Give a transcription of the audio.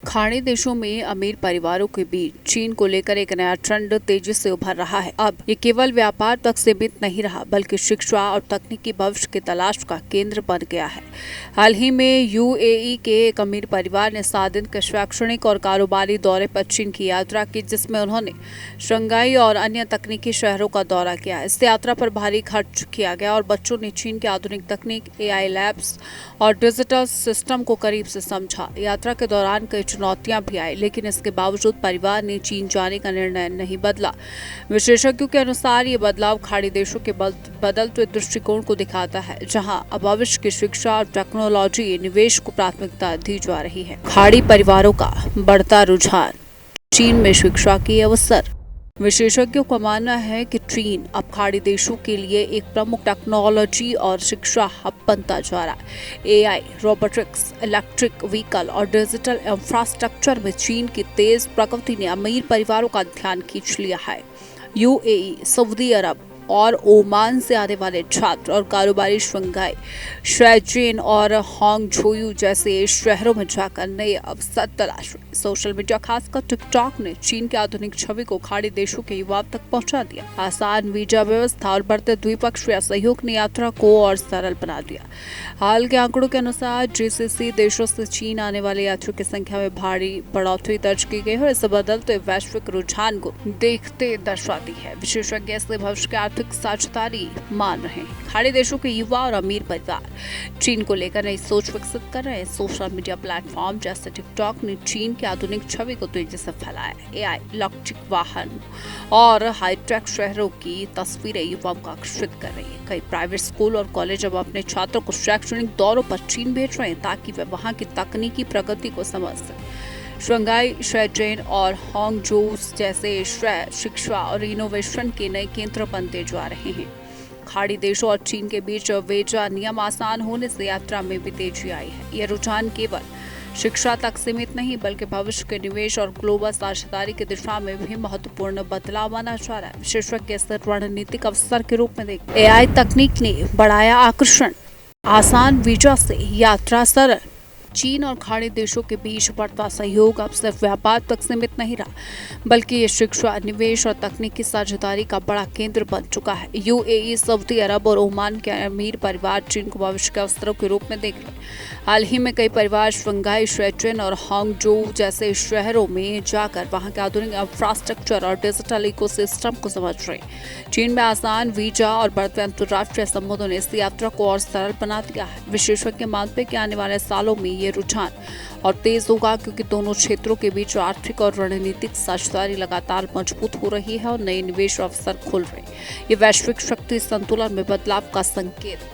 खाड़ी देशों में अमीर परिवारों के बीच चीन को लेकर एक नया ट्रेंड तेजी से उभर रहा है। अब ये केवल व्यापार तक सीमित नहीं रहा, बल्कि शिक्षा और तकनीकी भविष्य की तलाश का केंद्र बन गया है। हाल ही में यूएई के एक अमीर परिवार ने 7 दिन के शैक्षणिक और कारोबारी दौरे पर चीन की यात्रा की, जिसमें उन्होंने शंघाई और अन्य तकनीकी शहरों का दौरा किया। इस यात्रा पर भारी खर्च किया गया और बच्चों ने चीन की आधुनिक तकनीक, एआई लैब्स और डिजिटल सिस्टम को करीब से समझा। यात्रा के दौरान कई चुनौतियां भी आई, लेकिन इसके बावजूद परिवार ने चीन जाने का निर्णय नहीं बदला। विशेषज्ञों के अनुसार ये बदलाव खाड़ी देशों के बदलते दृष्टिकोण को दिखाता है, जहां अब भविष्य की शिक्षा और टेक्नोलॉजी निवेश को प्राथमिकता दी जा रही है। खाड़ी परिवारों का बढ़ता रुझान, चीन में शिक्षा के अवसर। विशेषज्ञों का मानना है कि चीन अब खाड़ी देशों के लिए एक प्रमुख टेक्नोलॉजी और शिक्षा हब बनता जा रहा है। एआई, रोबोटिक्स, इलेक्ट्रिक व्हीकल और डिजिटल इंफ्रास्ट्रक्चर में चीन की तेज प्रगति ने अमीर परिवारों का ध्यान खींच लिया है। यूएई, सऊदी अरब और ओमान से आने वाले छात्र और कारोबारी शंघाई, शेंज़ेन और हांगझोउ जैसे शहरों में जाकर नए अवसर तलाश रहे। सोशल मीडिया, खासकर टिकटॉक, ने चीन की आधुनिक छवि को खाड़ी देशों के युवाओं तक पहुंचा दिया। आसान वीजा व्यवस्था और बढ़ते द्विपक्षीय सहयोग ने यात्रा को और सरल बना दिया। हाल के आंकड़ों के अनुसार जीसीसी देशों से चीन आने वाले यात्रियों की संख्या में भारी बढ़ोतरी दर्ज की गई है और इस बदलते वैश्विक रुझान को देखते दर्शाती है। विशेषज्ञ इससे भविष्य के आर्थिक साझेदारी मान रहे हैं। खाड़ी देशों के युवा और अमीर परिवार चीन को लेकर नई सोच विकसित कर रहे हैं। सोशल मीडिया प्लेटफॉर्म जैसे टिकटॉक ने चीन की आधुनिक छवि को तेजी से फैलाया। एआई, इलेक्ट्रिक वाहन और हाईटेक शहरों की तस्वीरें युवाओं को आकर्षित कर रही है। कई प्राइवेट स्कूल और कॉलेज अब अपने छात्रों को शैक्षणिक दौरों पर चीन भेज रहे हैं, ताकि वे वहां की तकनीकी प्रगति को समझ सकें। शंघाई, शेंज़ेन और हांगझोउ जैसे शहर शिक्षा और इनोवेशन के नए केंद्र बनते जा रहे हैं। खाड़ी देशों और चीन के बीच वीजा नियम आसान होने से यात्रा में भी तेजी आई है। यह रुझान केवल शिक्षा तक सीमित नहीं, बल्कि भविष्य के निवेश और ग्लोबल साझेदारी की दिशा में भी महत्वपूर्ण बदलाव माना जा रहा है। विशेषज्ञ इसे रणनीतिक अवसर के रूप में देखते हैं। एआई तकनीक ने बढ़ाया आकर्षण, आसान वीजा से यात्रा सरल। चीन और खाड़ी देशों के बीच बढ़ता सहयोग अब सिर्फ व्यापार तक सीमित नहीं रहा, बल्कि ये शिक्षा, निवेश और तकनीकी साझेदारी का बड़ा केंद्र बन चुका है। यूएई, सऊदी अरब और ओमान के अमीर परिवार चीन को भविष्य के अवसरों के रूप में देख रहे हैं। हाल ही में कई परिवार शंघाई, शेंज़ेन और हांगझोउ जैसे शहरों में जाकर वहां के आधुनिक इंफ्रास्ट्रक्चर और डिजिटल इकोसिस्टम को समझ रहे हैं। चीन में आसान वीजा और बढ़ते अंतर्राष्ट्रीय संबंधों ने इस यात्रा को और सरल बना दिया है। विशेषज्ञ मानते हैं कि आने वाले सालों में ये रुझान और तेज होगा, क्योंकि दोनों क्षेत्रों के बीच आर्थिक और रणनीतिक साझेदारी लगातार मजबूत हो रही है और नए निवेश अवसर खुल रहे हैं। ये वैश्विक शक्ति संतुलन में बदलाव का संकेत